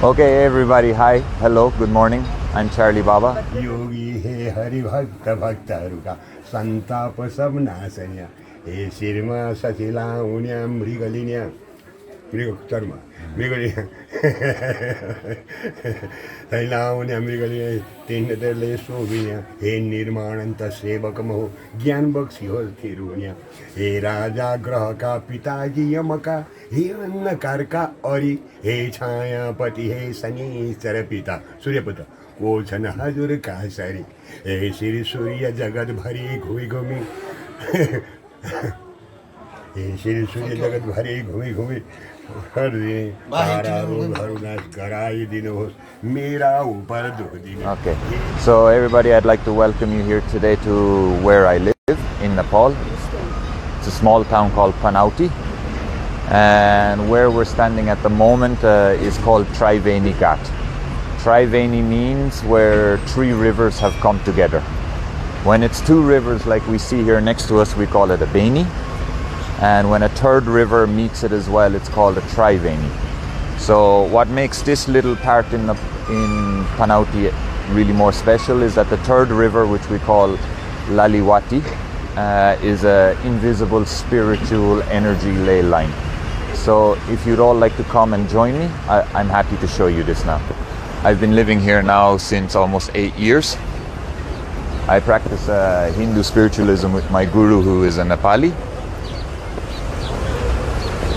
Okay, everybody, hi, hello, good morning. I'm Charlie Baba. Yogi he Hari Bhakta Bhaktaruka Santapa Sabnasanya he Sirma Satila Unia Mrigalinia Mrigokarma Mrigalia Taila Unia Mrigalia Tindale Sovinia he Nirmananta Sebakamo Gyan Baksio Tirunia he Raja Grahaka Pitaji Yamaka he Anna Karka Ori he Chaya Pati he Sani Sarapita Suryapata कोचन हजुर कासरी ए श्री सूर्य जगत भरी घुमी घुमी ए श्री सूर्य जगत भरी घुमी घुमी हर दिन तारारू भरुनाश कराई दिनुहोस् मेरा ऊपर दो दिन. Okay, so everybody, I'd like to welcome you here today to where I live in Nepal. It's a small town called Panauti, and where we're standing at the moment is called Triveni Ghat. Triveni means where three rivers have come together. When it's two rivers like we see here next to us, we call it a Beni. And when a third river meets it as well, it's called a Triveni. So what makes this little part in Panauti really more special is that the third river, which we call Laliwati, is an invisible spiritual energy ley line. So if you'd all like to come and join me, I'm happy to show you this now. I've been living here now since almost 8 years. I practice Hindu spiritualism with my guru, who is a Nepali.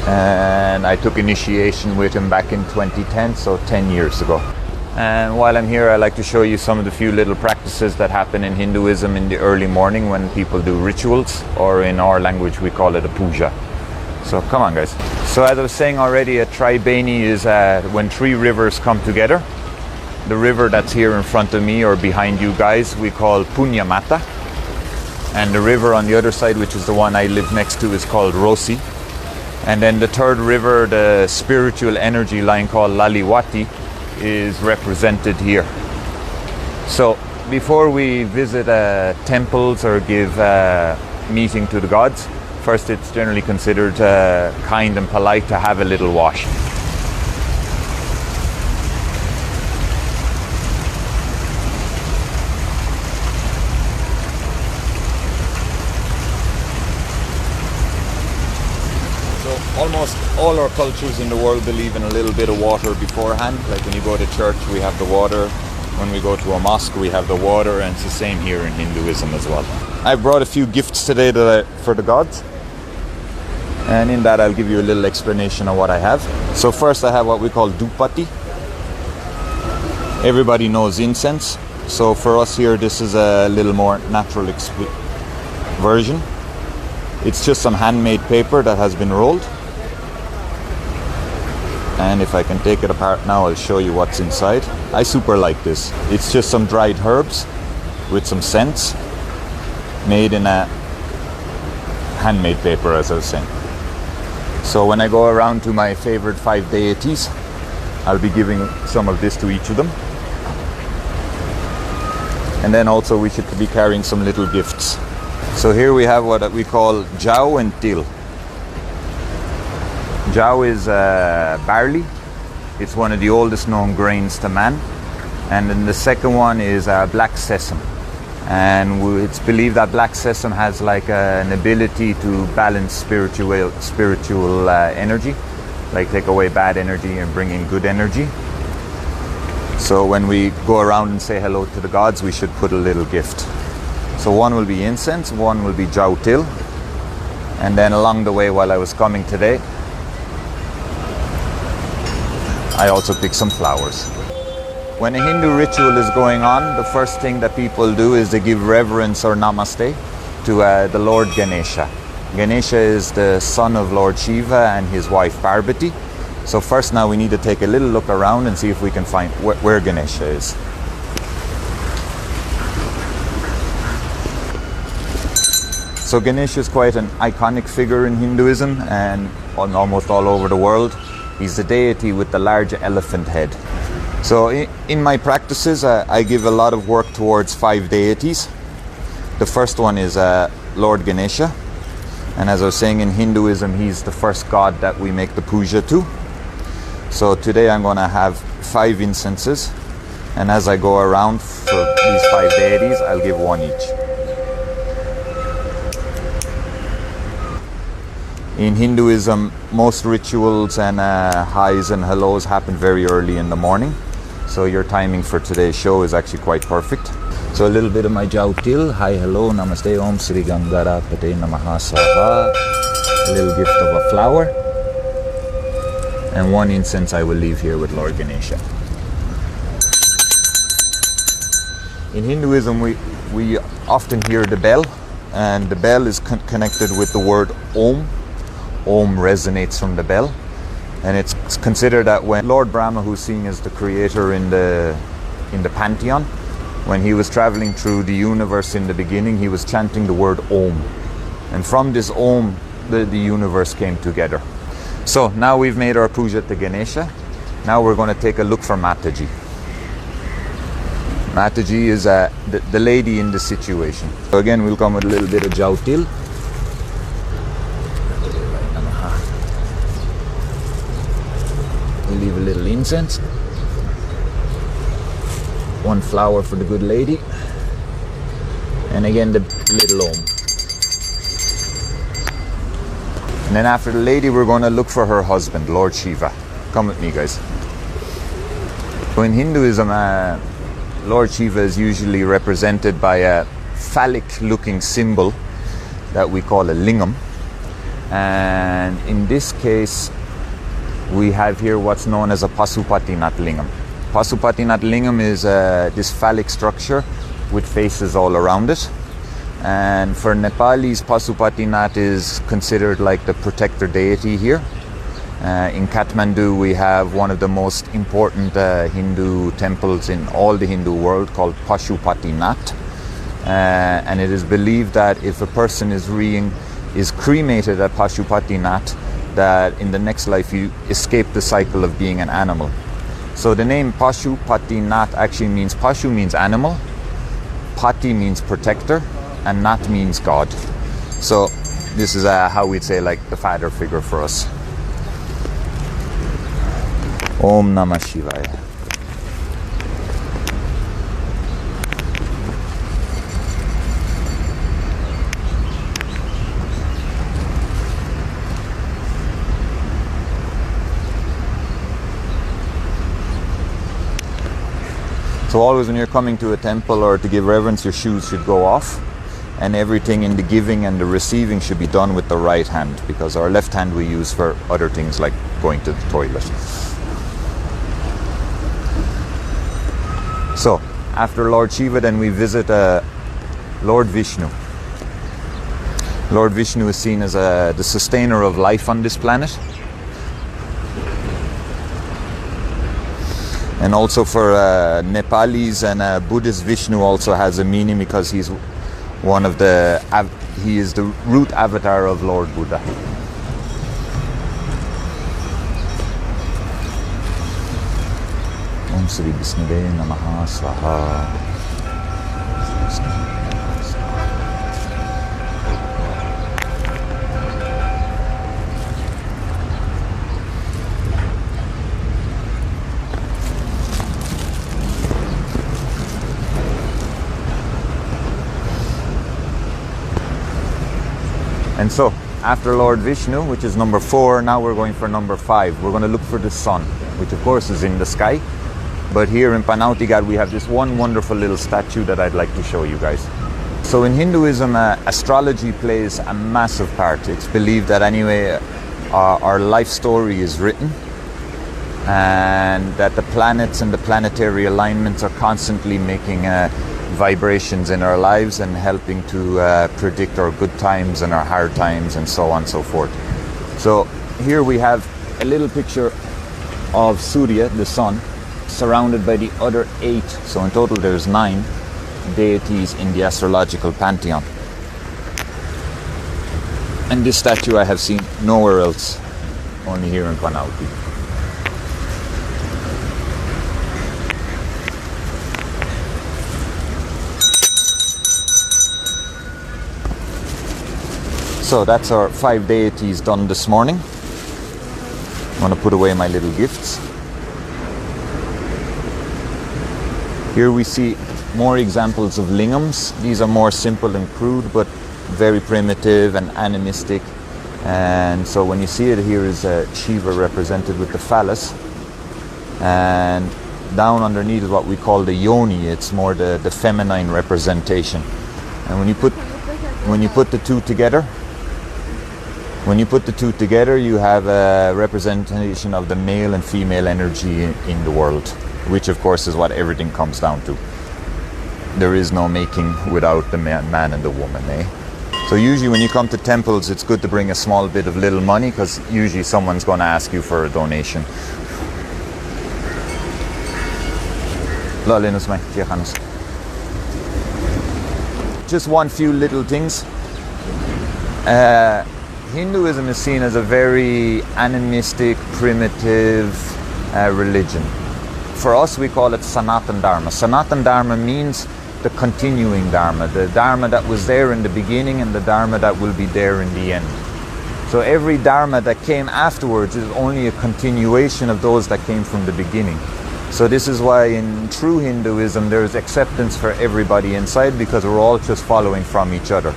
And I took initiation with him back in 2010, so 10 years ago. And while I'm here, I like to show you some of the few little practices that happen in Hinduism in the early morning when people do rituals, or in our language we call it a puja. So come on, guys. So as I was saying already, a Tribeni is when three rivers come together. The river that's here in front of me or behind you guys, we call Punya Mata. And the river on the other side, which is the one I live next to, is called Rosi. And then the third river, the spiritual energy line called Laliwati, is represented here. So before we visit temples or give meeting to the gods, first it's generally considered kind and polite to have a little wash. Almost all our cultures in the world believe in a little bit of water beforehand. Like when you go to church, we have the water. When we go to a mosque, we have the water, and it's the same here in Hinduism as well. I've brought a few gifts today for the gods. And in that, I'll give you a little explanation of what I have. So first, I have what we call dupati. Everybody knows incense. So for us here, this is a little more natural version. It's just some handmade paper that has been rolled. And if I can take it apart now, I'll show you what's inside. I super like this. It's just some dried herbs with some scents made in a handmade paper, as I was saying. So when I go around to my favorite 5 deities, I'll be giving some of this to each of them. And then also we should be carrying some little gifts. So here we have what we call Jau and Til. Jau is barley. It's one of the oldest known grains to man. And then the second one is black sesame. And it's believed that black sesame has like an ability to balance spiritual energy, like take away bad energy and bring in good energy. So when we go around and say hello to the gods, we should put a little gift. So one will be incense, one will be Jau Til. And then along the way while I was coming today, I also picked some flowers. When a Hindu ritual is going on, the first thing that people do is they give reverence or namaste to the Lord Ganesha. Ganesha is the son of Lord Shiva and his wife Parvati. So first now we need to take a little look around and see if we can find where Ganesha is. So Ganesha is quite an iconic figure in Hinduism and almost all over the world. He's the deity with the large elephant head. So in my practices, I give a lot of work towards 5 deities. The first one is Lord Ganesha. And as I was saying, in Hinduism, he's the first god that we make the puja to. So today I'm going to have 5 incenses, and as I go around for these 5 deities, I'll give 1 each. In Hinduism, most rituals and highs and hellos happen very early in the morning, so your timing for today's show is actually quite perfect. So a little bit of my Jautil, hi, hello, namaste, om Sri Gangara Pate Namaha Swaha, a little gift of a flower, and 1 incense I will leave here with Lord Ganesha. In Hinduism, we often hear the bell, and the bell is connected with the word Om. Om resonates from the bell, and it's considered that when Lord Brahma, who's seen as the creator in the pantheon, when he was traveling through the universe in the beginning, he was chanting the word Om, and from this Om the universe came together. So now we've made our puja to Ganesha. Now we're going to take a look for Mataji. Mataji is the lady in the situation. So again, we'll come with a little bit of Jautil. We'll leave a little incense. 1 flower for the good lady. And again, the little Om. And then after the lady, we're going to look for her husband, Lord Shiva. Come with me, guys. So in Hinduism, Lord Shiva is usually represented by a phallic-looking symbol that we call a lingam. And in this case, we have here what's known as a Pasupatinath lingam. Pasupatinath lingam is this phallic structure with faces all around it. And for Nepalis, Pasupatinath is considered like the protector deity here. In Kathmandu, we have one of the most important Hindu temples in all the Hindu world called Pashupatinath. And it is believed that if a person is cremated at Pashupatinath, that in the next life you escape the cycle of being an animal. So the name Pashupatinath actually means, Pashu means animal, Pati means protector, and Nath means God. So this is how we'd say like the father figure for us. Om Namah Shivaya. So always when you're coming to a temple or to give reverence, your shoes should go off, and everything in the giving and the receiving should be done with the right hand, because our left hand we use for other things like going to the toilet. So after Lord Shiva, then we visit Lord Vishnu. Lord Vishnu is seen as the sustainer of life on this planet. And also for Nepalis and Buddhist, Vishnu also has a meaning because he's he is the root avatar of Lord Buddha. Om Sri Vishnu Namaha Swaha. And so, after Lord Vishnu, which is number 4, now we're going for number 5. We're going to look for the sun, which of course is in the sky. But here in Panauti Ghat, we have this one wonderful little statue that I'd like to show you guys. So in Hinduism, astrology plays a massive part. It's believed that anyway, our life story is written, and that the planets and the planetary alignments are constantly making vibrations in our lives and helping to predict our good times and our hard times and so on and so forth. So here we have a little picture of Surya, the sun, surrounded by the other 8, so in total there's 9 deities in the astrological pantheon. And this statue I have seen nowhere else, only here in Panauti. So that's our 5 deities done this morning. I'm going to put away my little gifts. Here we see more examples of lingams. These are more simple and crude, but very primitive and animistic. And so when you see it, here is Shiva represented with the phallus, and down underneath is what we call the yoni. It's more the feminine representation. And when you put the two together, you have a representation of the male and female energy in the world, which of course is what everything comes down to. There is no making without the man and the woman, eh? So usually when you come to temples, it's good to bring a small bit of little money, because usually someone's going to ask you for a donation. Just one few little things. Hinduism is seen as a very animistic, primitive religion. For us, we call it Sanatana Dharma. Sanatana Dharma means the continuing Dharma, the Dharma that was there in the beginning and the Dharma that will be there in the end. So every Dharma that came afterwards is only a continuation of those that came from the beginning. So this is why in true Hinduism there is acceptance for everybody inside, because we're all just following from each other.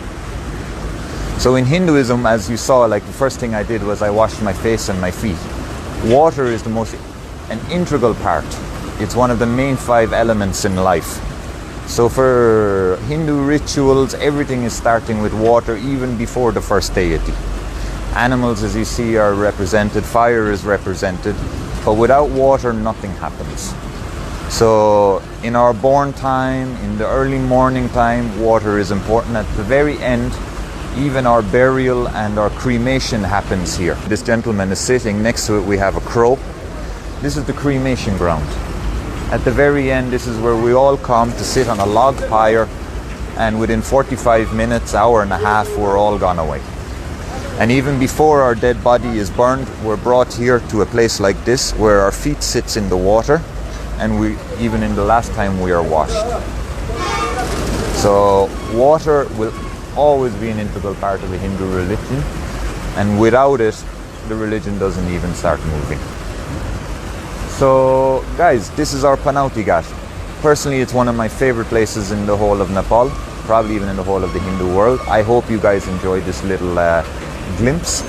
So in Hinduism, as you saw, like the first thing I did was I washed my face and my feet. Water is an integral part. It's one of the main 5 elements in life. So for Hindu rituals, everything is starting with water, even before the first deity. Animals, as you see, are represented, fire is represented, but without water, nothing happens. So in our born time, in the early morning time, water is important. At the very end, even our burial and our cremation happens here. This gentleman is sitting, next to it we have a crow. This is the cremation ground. At the very end, this is where we all come to sit on a log pyre, and within 45 minutes, hour and a half, we're all gone away. And even before our dead body is burned, we're brought here to a place like this, where our feet sits in the water, and even in the last time we are washed. So water will always be an integral part of the Hindu religion, and without it, the religion doesn't even start moving. So guys, this is our Panauti Ghat. Personally, it's one of my favorite places in the whole of Nepal, probably even in the whole of the Hindu world. I hope you guys enjoyed this little glimpse.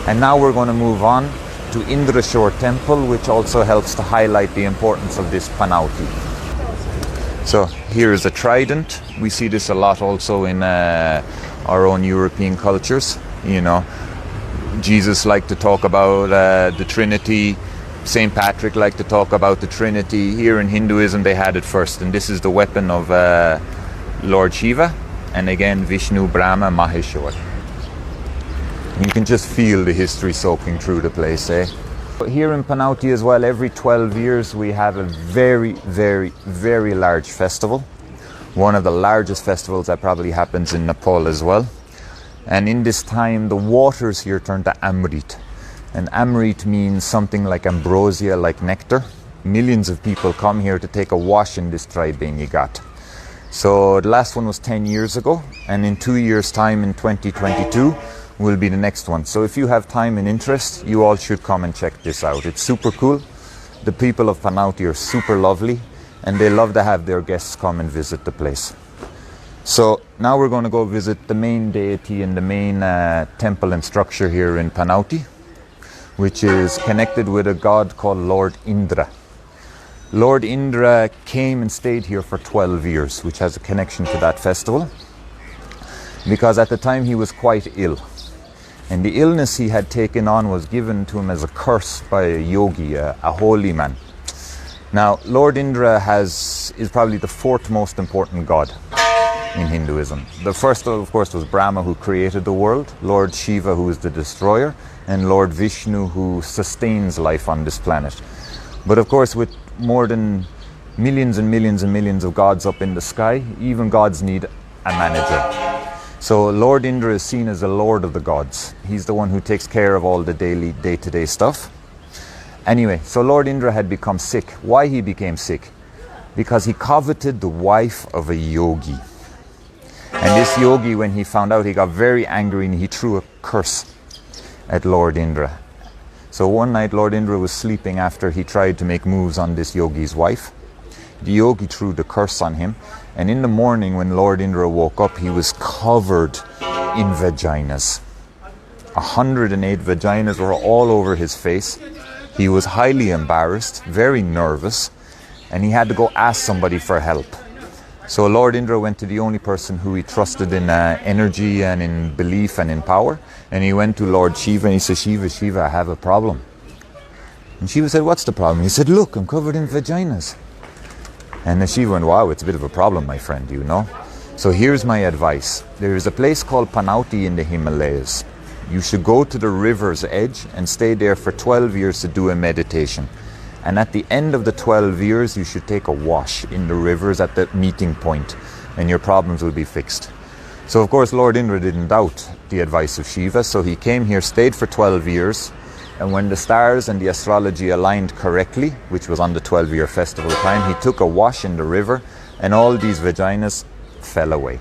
And now we're going to move on to Indra Shore Temple, which also helps to highlight the importance of this Panauti. So here is a trident. We see this a lot also in our own European cultures. You know, Jesus liked to talk about the Trinity. Saint Patrick liked to talk about the Trinity. Here in Hinduism they had it first, and this is the weapon of Lord Shiva, and again Vishnu, Brahma, Maheshwar. You can just feel the history soaking through the place, eh? Here in Panauti as well, every 12 years we have a very, very, very large festival. One of the largest festivals that probably happens in Nepal as well. And in this time the waters here turn to Amrit. And Amrit means something like ambrosia, like nectar. Millions of people come here to take a wash in this Cremation Ghat. So the last one was 10 years ago, and in 2 years' time, in 2022, will be the next one. So if you have time and interest, you all should come and check this out. It's super cool. The people of Panauti are super lovely, and they love to have their guests come and visit the place. So now we're going to go visit the main deity and the main temple and structure here in Panauti, which is connected with a god called Lord Indra. Lord Indra came and stayed here for 12 years, which has a connection to that festival, because at the time he was quite ill. And the illness he had taken on was given to him as a curse by a yogi, a holy man. Now, Lord Indra is probably the 4th most important god in Hinduism. The first, of course, was Brahma, who created the world, Lord Shiva, who is the destroyer, and Lord Vishnu, who sustains life on this planet. But of course, with more than millions and millions and millions of gods up in the sky, even gods need a manager. So Lord Indra is seen as the Lord of the gods. He's the one who takes care of all the daily, day-to-day stuff. Anyway, so Lord Indra had become sick. Why he became sick? Because he coveted the wife of a yogi. And this yogi, when he found out, he got very angry and he threw a curse at Lord Indra. So one night Lord Indra was sleeping after he tried to make moves on this yogi's wife. the yogi threw the curse on him, and in the morning when Lord Indra woke up, he was covered in vaginas. 108 vaginas were all over his face. He was highly embarrassed, very nervous, and he had to go ask somebody for help. So Lord Indra went to the only person who he trusted in energy and in belief and in power, and he went to Lord Shiva and he said, Shiva, I have a problem. And Shiva said, what's the problem? He said, look, I'm covered in vaginas. And then Shiva went, wow, it's a bit of a problem, my friend, you know. So here's my advice. There is a place called Panauti in the Himalayas. You should go to the river's edge and stay there for 12 years to do a meditation. And at the end of the 12 years, you should take a wash in the rivers at the meeting point, and your problems will be fixed. So of course, Lord Indra didn't doubt the advice of Shiva, so he came here, stayed for 12 years, and when the stars and the astrology aligned correctly, which was on the 12-year festival time, he took a wash in the river, and all these vaginas fell away.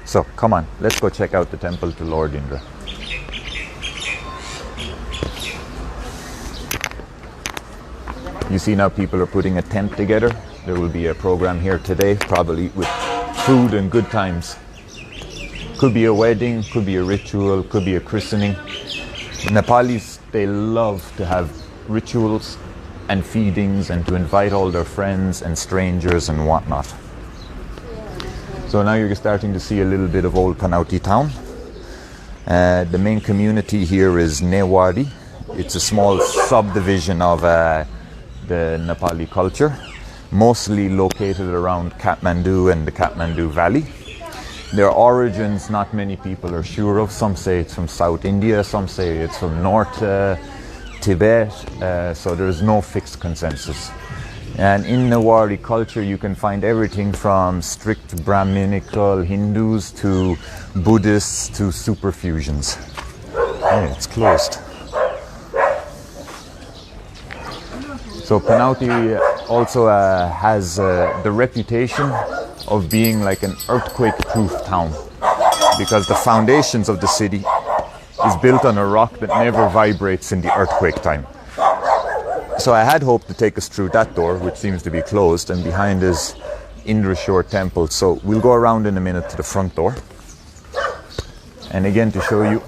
So come on, let's go check out the temple to Lord Indra. You see now people are putting a tent together. There will be a program here today, probably with food and good times. Could be a wedding, could be a ritual, could be a christening. The Nepalis, they love to have rituals and feedings and to invite all their friends and strangers and whatnot. So now you're starting to see a little bit of old Panauti town. The main community here is Newari. It's a small subdivision of the Nepali culture, mostly located around Kathmandu and the Kathmandu Valley. Their origins, not many people are sure of. Some say it's from South India, some say it's from North Tibet, so there's no fixed consensus. And in Newari culture, you can find everything from strict Brahminical Hindus to Buddhists to superfusions. Hey, it's closed. So Panauti also has the reputation of being like an earthquake-proof town, because the foundations of the city is built on a rock that never vibrates in the earthquake time. So I had hoped to take us through that door, which seems to be closed, and behind is Indra Shore Temple. So we'll go around in a minute to the front door. And again, to show you,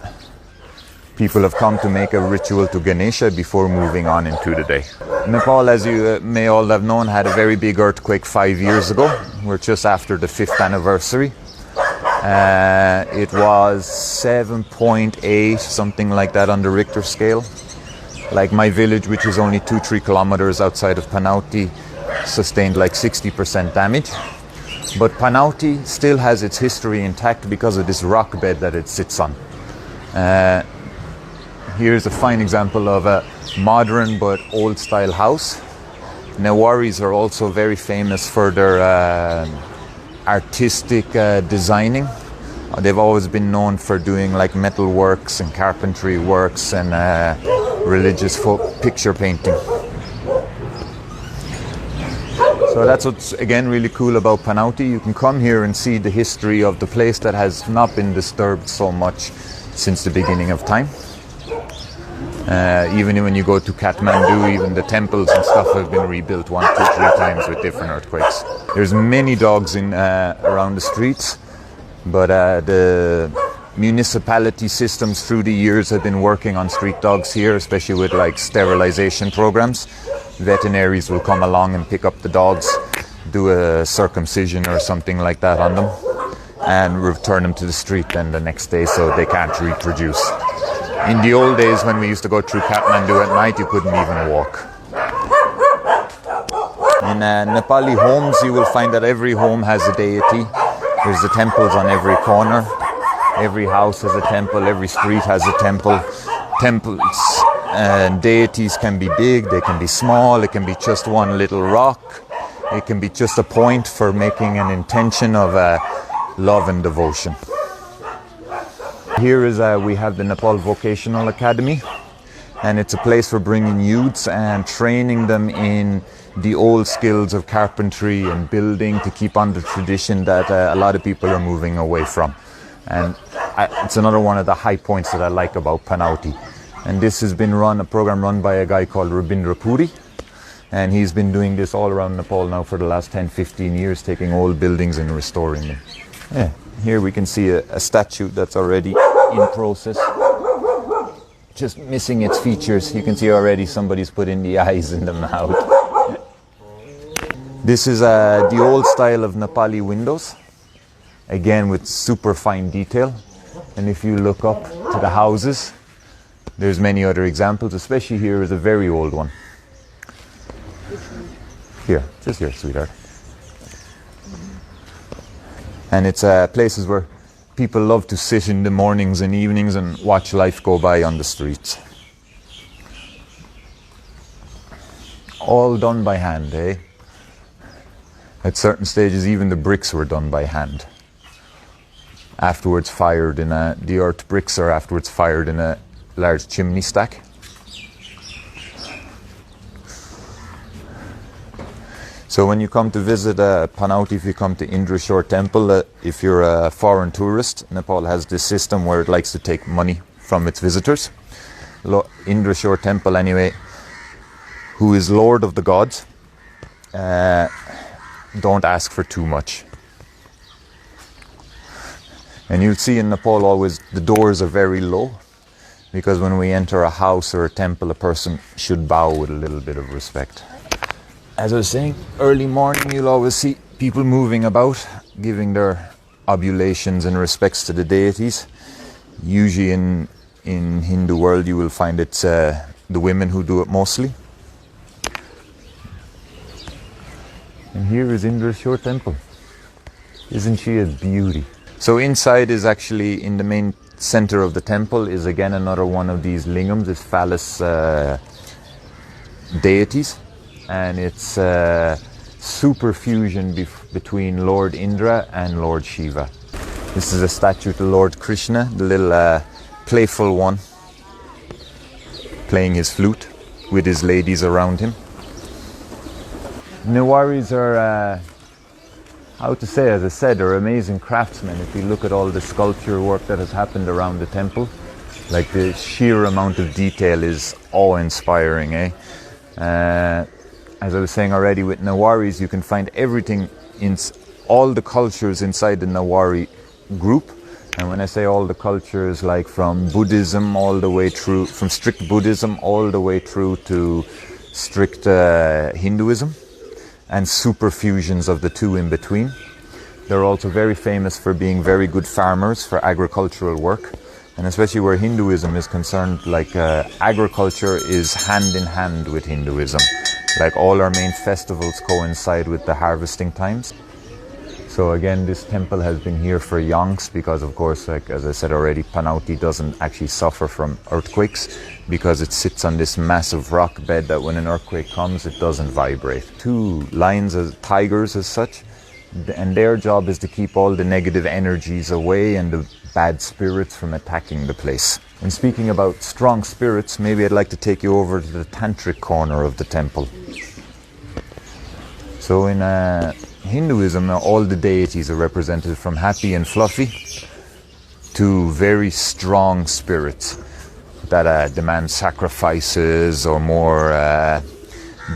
people have come to make a ritual to Ganesha before moving on into the day. Nepal, as you may all have known, had a very big earthquake 5 years ago. We're just after the 5th anniversary. It was 7.8, something like that on the Richter scale. Like my village, which is only 2-3 kilometers outside of Panauti, sustained like 60% damage. But Panauti still has its history intact because of this rock bed that it sits on. Here's a fine example of a modern but old style house. Newaris are also very famous for their artistic designing. They've always been known for doing like metal works and carpentry works and religious picture painting. So that's what's again really cool about Panauti. You can come here and see the history of the place that has not been disturbed so much since the beginning of time. Even when you go to Kathmandu, even the temples and stuff have been rebuilt 1, 2, 3 times with different earthquakes. There's many dogs in around the streets, but the municipality systems through the years have been working on street dogs here, especially with like sterilization programs. Veterinaries will come along and pick up the dogs, do a circumcision or something like that on them, and return them to the street then the next day so they can't reproduce. In the old days, when we used to go through Kathmandu at night, you couldn't even walk. In Nepali homes, you will find that every home has a deity. There's the temples on every corner. Every house has a temple. Every street has a temple. Temples and deities can be big, they can be small, it can be just one little rock. It can be just a point for making an intention of love and devotion. Here is we have the Nepal Vocational Academy, and it's a place for bringing youths and training them in the old skills of carpentry and building to keep on the tradition that a lot of people are moving away from. And it's another one of the high points that I like about Panauti. And this has been a program run by a guy called Rabindra Puri. And he's been doing this all around Nepal now for the last 10-15 years, taking old buildings and restoring them. Yeah, here we can see a statue that's already in process, just missing its features. You can see already somebody's put in the eyes and the mouth. This is the old style of Nepali windows, again with super fine detail. And if you look up to the houses, there's many other examples, especially here is a very old one. Here, just here, sweetheart. And it's places where people love to sit in the mornings and evenings and watch life go by on the streets. All done by hand, eh? At certain stages, even the bricks were done by hand. Afterwards fired in the earth bricks are afterwards fired in a large chimney stack. So when you come to visit Panauti, if you come to Indra Shore Temple, if you're a foreign tourist, Nepal has this system where it likes to take money from its visitors. Indra Shore Temple anyway, who is Lord of the Gods, don't ask for too much. And you'll see in Nepal always the doors are very low, because when we enter a house or a temple, a person should bow with a little bit of respect. As I was saying, early morning you'll always see people moving about, giving their oblations and respects to the deities. Usually in Hindu world you will find it's the women who do it mostly. And here is Indra Shore Temple. Isn't she a beauty? So inside is actually, in the main center of the temple, is again another one of these lingams, this phallus deities. And it's super fusion between Lord Indra and Lord Shiva. This is a statue to Lord Krishna, the little playful one, playing his flute with his ladies around him. Newaris are, how to say, as I said, they're amazing craftsmen. If you look at all the sculpture work that has happened around the temple, like the sheer amount of detail is awe-inspiring, eh? As I was saying already, with Newaris, you can find everything in all the cultures inside the Newari group. And when I say all the cultures, like from Buddhism all the way through, from strict Buddhism all the way through to strict Hinduism, and super fusions of the two in between. They're also very famous for being very good farmers for agricultural work. And especially where Hinduism is concerned, like agriculture is hand in hand with Hinduism. Like all our main festivals coincide with the harvesting times. So again, this temple has been here for yonks because, of course, like as I said already, Panauti doesn't actually suffer from earthquakes because it sits on this massive rock bed that when an earthquake comes, it doesn't vibrate. Two lions, as tigers as such, and their job is to keep all the negative energies away and the bad spirits from attacking the place. And speaking about strong spirits, maybe I'd like to take you over to the Tantric Corner of the temple. So in Hinduism, all the deities are represented from happy and fluffy to very strong spirits that demand sacrifices or more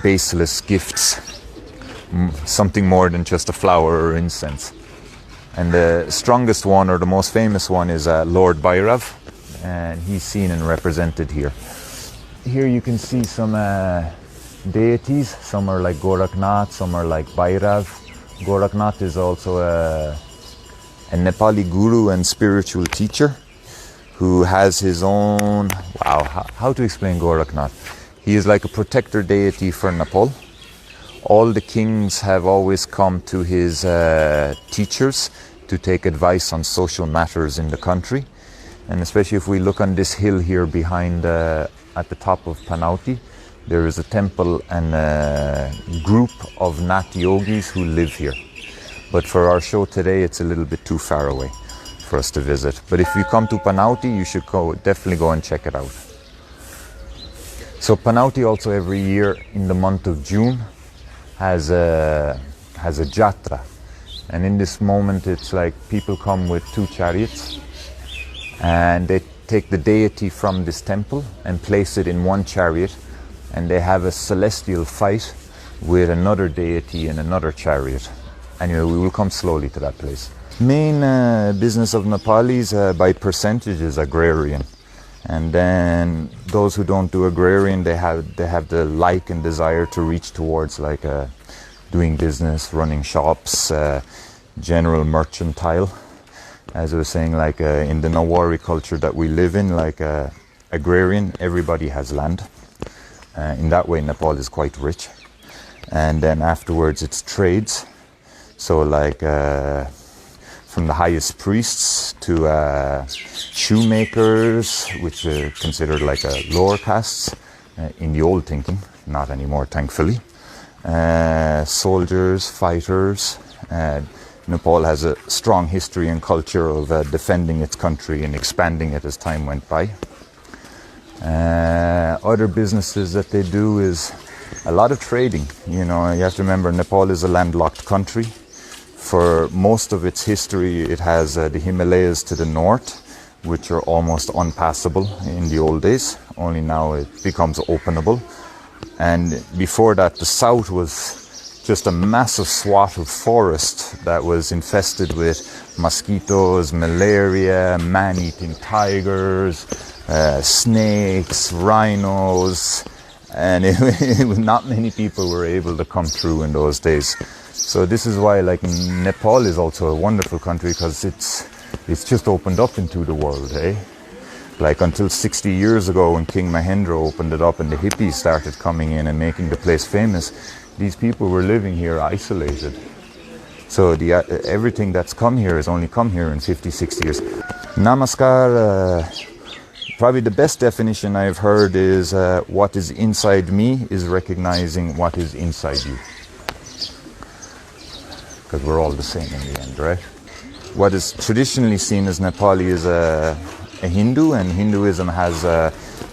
baseless gifts, something more than just a flower or incense. And the strongest one, or the most famous one, is Lord Bhairav, and he's seen and represented here. Here you can see some deities. Some are like Gorakhnath, some are like Bhairav. Gorakhnath is also a Nepali guru and spiritual teacher who has his own, how to explain Gorakhnath? He is like a protector deity for Nepal. All the kings have always come to his teachers to take advice on social matters in the country. And especially if we look on this hill here behind, at the top of Panauti, there is a temple and a group of Nath yogis who live here. But for our show today, it's a little bit too far away for us to visit. But if you come to Panauti, you should definitely go and check it out. So Panauti also every year in the month of June has a jatra, and in this moment it's like people come with 2 chariots and they take the deity from this temple and place it in one chariot, and they have a celestial fight with another deity and another chariot. Anyway, we will come slowly to that place. Main business of Nepalis by percentage is agrarian. And then those who don't do agrarian, they have the like and desire to reach towards like doing business, running shops, general mercantile. As I was saying, like in the Nawari culture that we live in, like agrarian, everybody has land. In that way, Nepal is quite rich. And then afterwards, it's trades. So like from the highest priests to shoemakers, which are considered like lower castes in the old thinking, not anymore, thankfully. Soldiers, fighters. Nepal has a strong history and culture of defending its country and expanding it as time went by. Other businesses that they do is a lot of trading. You know, you have to remember Nepal is a landlocked country. For most of its history, it has the Himalayas to the north, which are almost unpassable in the old days. Only now it becomes openable. And before that, the south was just a massive swath of forest that was infested with mosquitoes, malaria, man-eating tigers, snakes, rhinos, and not many people were able to come through in those days. So this is why, like, Nepal is also a wonderful country, because it's just opened up into the world, eh? Like until 60 years ago, when King Mahendra opened it up and the hippies started coming in and making the place famous, these people were living here isolated. So everything that's come here has only come here in 50, 60 years. Namaskar, probably the best definition I've heard is what is inside me is recognizing what is inside you. Because we're all the same in the end, right? What is traditionally seen as Nepali is a Hindu, and Hinduism has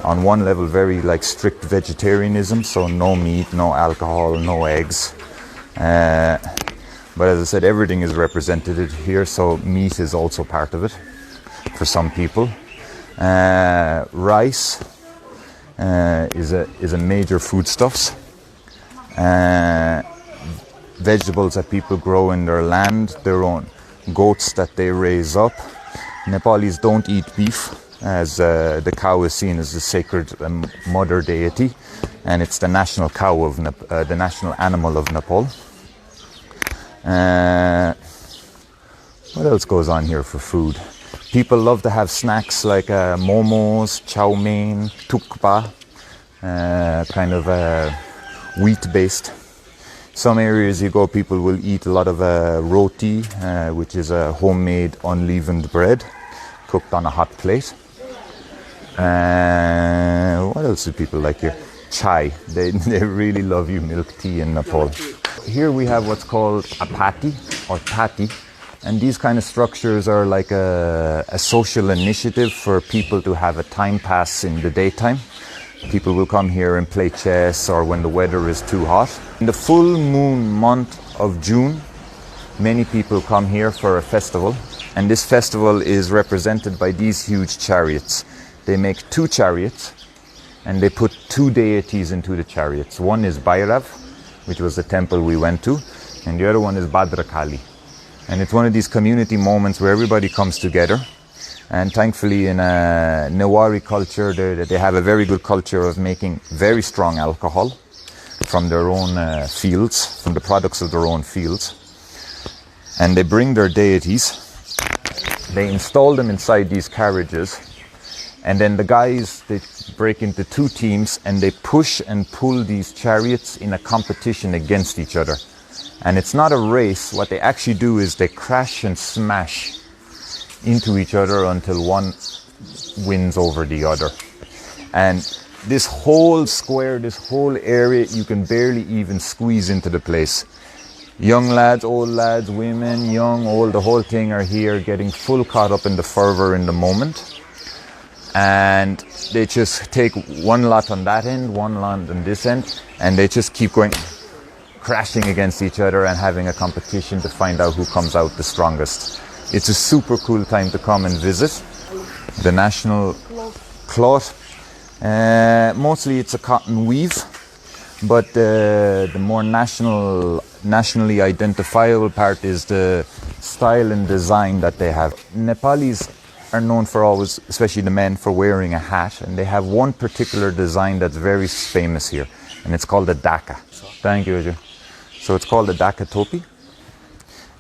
on one level very like strict vegetarianism, so no meat, no alcohol, no eggs. But as I said, everything is represented here, so meat is also part of it for some people. Rice is a major foodstuffs. Vegetables that people grow in their land, their own goats that they raise up. Nepalis don't eat beef, as the cow is seen as the sacred mother deity, and it's the national cow of the national animal of Nepal. What else goes on here for food? People love to have snacks like momos, chow mein, tukpa, kind of wheat-based. Some areas you go, people will eat a lot of roti, which is a homemade unleavened bread cooked on a hot plate. What else do people like here? Chai. They really love you milk tea in Nepal. Here we have what's called a pati or tati, and these kind of structures are like a social initiative for people to have a time pass in the daytime. People will come here and play chess, or when the weather is too hot. In the full moon month of June, many people come here for a festival, and this festival is represented by these huge chariots. They make two chariots, and they put two deities into the chariots. One is Bhairav, which was the temple we went to, and the other one is Bhadrakali. And it's one of these community moments where everybody comes together. And thankfully in Newari culture, they have a very good culture of making very strong alcohol from their own fields, from the products of their own fields. And they bring their deities, they install them inside these carriages, and then the guys, they break into two teams and they push and pull these chariots in a competition against each other. And it's not a race. What they actually do is they crash and smash into each other until one wins over the other. And this whole square, this whole area, you can barely even squeeze into the place. Young lads, old lads, women, young, old, the whole thing are here getting full caught up in the fervor in the moment. And they just take one lot on that end, one lot on this end, and they just keep going, crashing against each other and having a competition to find out who comes out the strongest. It's a super cool time to come and visit. The national cloth, mostly it's a cotton weave, But the more nationally identifiable part is the style and design that they have. Nepalis are known for always, especially the men, for wearing a hat, and they have one particular design that's very famous here, and it's called the Daka. Thank you, Ajay. So it's called the Dakatoka,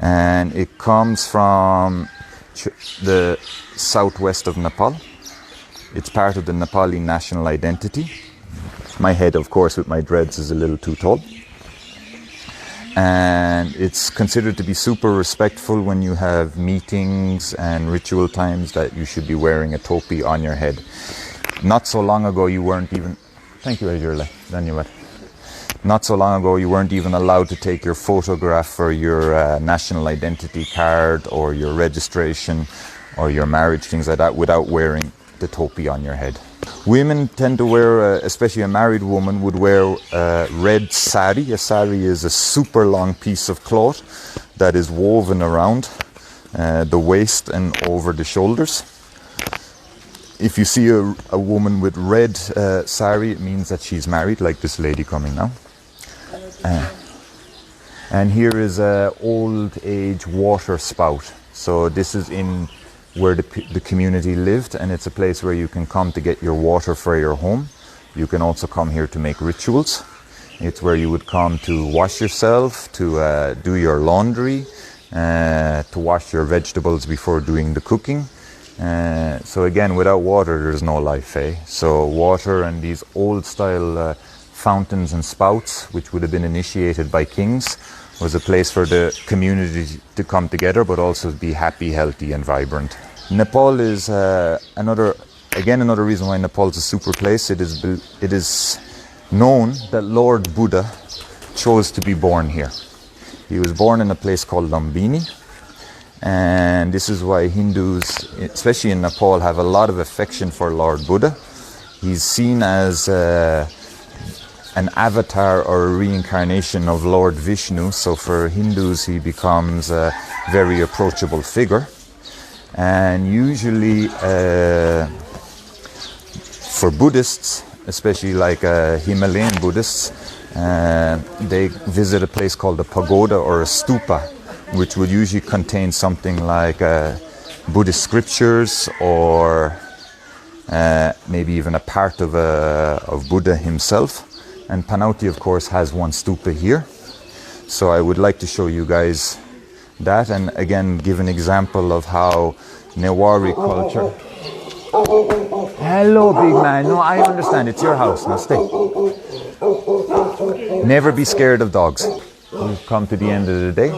and it comes from the southwest of Nepal. It's part of the Nepali national identity. My head, of course, with my dreads is a little too tall. And it's considered to be super respectful when you have meetings and ritual times that you should be wearing a topi on your head. Not so long ago you weren't even... Thank you, Ajurla. Dhanyavad. Not so long ago you weren't even allowed to take your photograph for your national identity card or your registration or your marriage, things like that, without wearing the topi on your head. Women tend to wear, especially a married woman, would wear a red sari. A sari is a super long piece of cloth that is woven around the waist and over the shoulders. If you see a woman with red sari, it means that she's married, like this lady coming now. And here is a old age water spout. So this is in where the community lived, and it's a place where you can come to get your water for your home. You can also come here to make rituals. It's where you would come to wash yourself, to do your laundry, to wash your vegetables before doing the cooking. So again, without water there's no life, eh? So water and these old style fountains and spouts, which would have been initiated by kings, was a place for the community to come together, but also be happy, healthy and vibrant. Nepal is another reason why Nepal is a super place. It is known that Lord Buddha chose to be born here. He was born in a place called Lumbini, and this is why Hindus, especially in Nepal, have a lot of affection for Lord Buddha. He's seen as an avatar or a reincarnation of Lord Vishnu, so for Hindus he becomes a very approachable figure. And usually for Buddhists, especially like Himalayan Buddhists, they visit a place called a pagoda or a stupa, which would usually contain something like Buddhist scriptures or maybe even a part of Buddha himself. And Panauti, of course, has one stupa here. So I would like to show you guys that, and again give an example of how Newari culture... Hello, big man. No, I understand. It's your house. Now stay. Never be scared of dogs. We've come to the end of the day.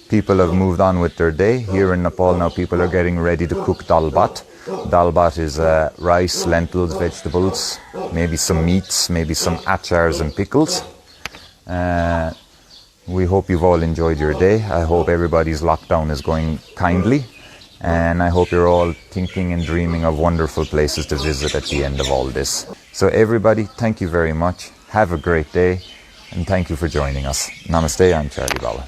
People have moved on with their day. Here in Nepal now people are getting ready to cook dal bhat. Dal bhat is rice, lentils, vegetables, maybe some meats, maybe some achars and pickles. We hope you've all enjoyed your day. I hope everybody's lockdown is going kindly. And I hope you're all thinking and dreaming of wonderful places to visit at the end of all this. So everybody, thank you very much. Have a great day. And thank you for joining us. Namaste, I'm Charlie Baba.